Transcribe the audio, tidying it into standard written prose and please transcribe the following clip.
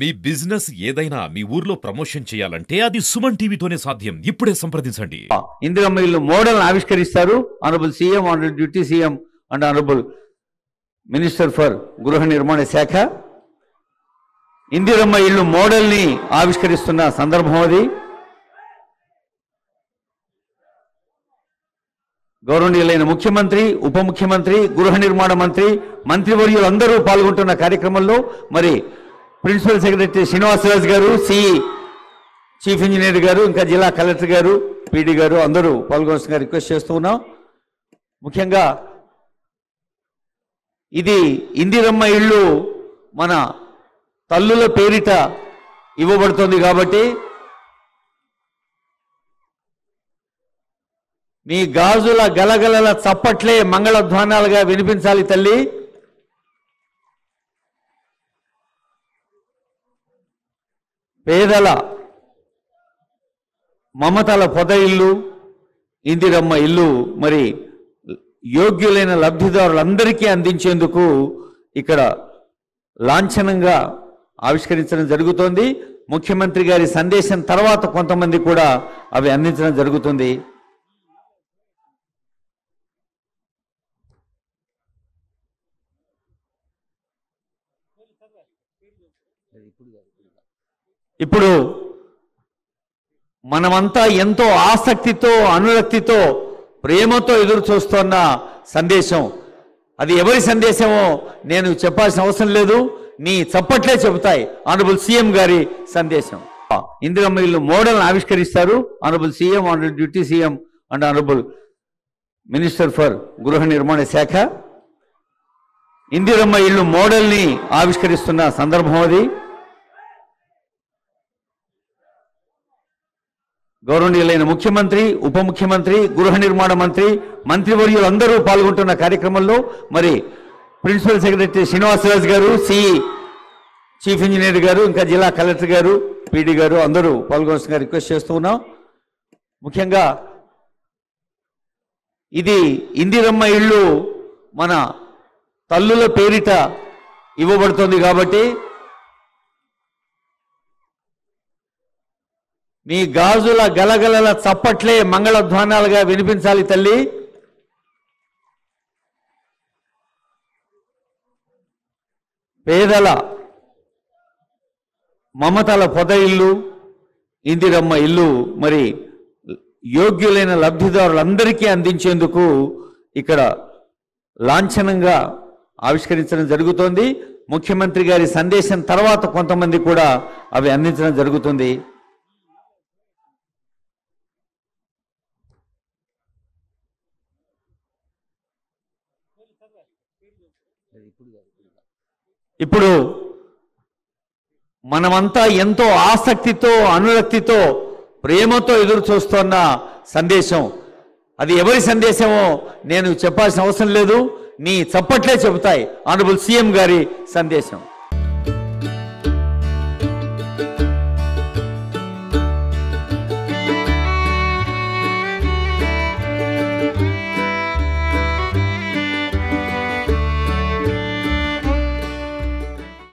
మీ business ఏదైనా మీ ఊర్లో promotion చేయాలంటే అది సుమన్ టీవీతోనే సాధ్యం. ఇప్పుడే సంప్రదించండి. ఇందిరమ్మ ఇల్లు మోడల్ ఆవిష్కరిస్తారు. Honourable CM, honourable deputy CM and honourable minister for గృహ నిర్మాణ శాఖ ఇందిరమ్మ ఇల్లు మోడల్ ని ఆవిష్కరిస్తున్న సందర్భం అది. గౌరవనీయులైన ముఖ్యమంత్రి, ఉప ముఖ్యమంత్రి, గృహ నిర్మాణ మంత్రి, మంత్రివర్యులు అందరూ పాల్గొంటున్న కార్యక్రమంలో మరి ప్రిన్సిపల్ సెక్రటరీ శ్రీనివాసరాజు గారు, చీఫ్ ఇంజనీర్ గారు, ఇంకా జిల్లా కలెక్టర్ గారు, పీడీ గారు అందరూ పాల్గొనాల్సిందిగా రిక్వెస్ట్ చేస్తూ ఉన్నాం. ముఖ్యంగా ఇది ఇందిరమ్మ ఇల్లు మన తల్లుల పేరిట ఇవ్వబడుతుంది కాబట్టి మీ గాజుల గలగలల చప్పట్లే మంగళధ్వానాలుగా వినిపించాలి తల్లి. పేదల మమతల పొద ఇల్లు ఇందిరమ్మ ఇల్లు మరి యోగ్యులైన లబ్ధిదారులందరికీ అందించేందుకు ఇక్కడ లాంఛనంగా ఆవిష్కరించడం జరుగుతోంది. ముఖ్యమంత్రి గారి సందేశం తర్వాత కొంతమంది కూడా అవి అందించడం జరుగుతుంది. ఇప్పుడు మనమంతా ఎంతో ఆసక్తితో, అనురక్తితో, ప్రేమతో ఎదురు చూస్తున్న సందేశం, అది ఎవరి సందేశమో నేను చెప్పాల్సిన అవసరం లేదు, నీ చప్పట్లే చెబుతాయి. ఆనరబుల్ సీఎం గారి సందేశం. ఇందిరమ్మ ఇల్లు మోడల్ ఆవిష్కరిస్తారు. Honourable CM, honourable deputy CM and honourable minister for గృహ నిర్మాణ శాఖ ఇందిరమ్మ ఇల్లు మోడల్ ని ఆవిష్కరిస్తున్న సందర్భం అది. గౌరవనీయులైన ముఖ్యమంత్రి, ఉప ముఖ్యమంత్రి, గృహ నిర్మాణ మంత్రి, మంత్రివర్యులు అందరూ పాల్గొంటున్న కార్యక్రమంలో మరి ప్రిన్సిపల్ సెక్రటరీ శ్రీనివాసరాజు గారు, చీఫ్ ఇంజనీర్ గారు, ఇంకా జిల్లా కలెక్టర్ గారు, పీడీ గారు అందరూ పాల్గొనాల్సిందిగా రిక్వెస్ట్ చేస్తూ ఉన్నాం. ముఖ్యంగా ఇది ఇందిరమ్మ ఇల్లు మన తల్లుల పేరిట ఇవ్వబడుతుంది కాబట్టి మీ గాజుల గలగలల చప్పట్లే మంగళధ్వానాలుగా వినిపించాలి తల్లి. పేదల మమతల పొద ఇల్లు ఇందిరమ్మ ఇల్లు మరి యోగ్యులైన లబ్ధిదారులందరికీ అందించేందుకు ఇక్కడ లాంఛనంగా ఆవిష్కరించడం జరుగుతోంది. ముఖ్యమంత్రి గారి సందేశం తర్వాత కొంతమంది కూడా అవి అందించడం జరుగుతుంది. ఇప్పుడు మనమంతా ఎంతో ఆసక్తితో, అనురక్తితో, ప్రేమతో ఎదురు చూస్తున్న సందేశం, అది ఎవరి సందేశమో నేను చెప్పాల్సిన అవసరం లేదు, నీ చప్పట్లే చెబుతాయి. ఆనరబుల్ సీఎం గారి సందేశం.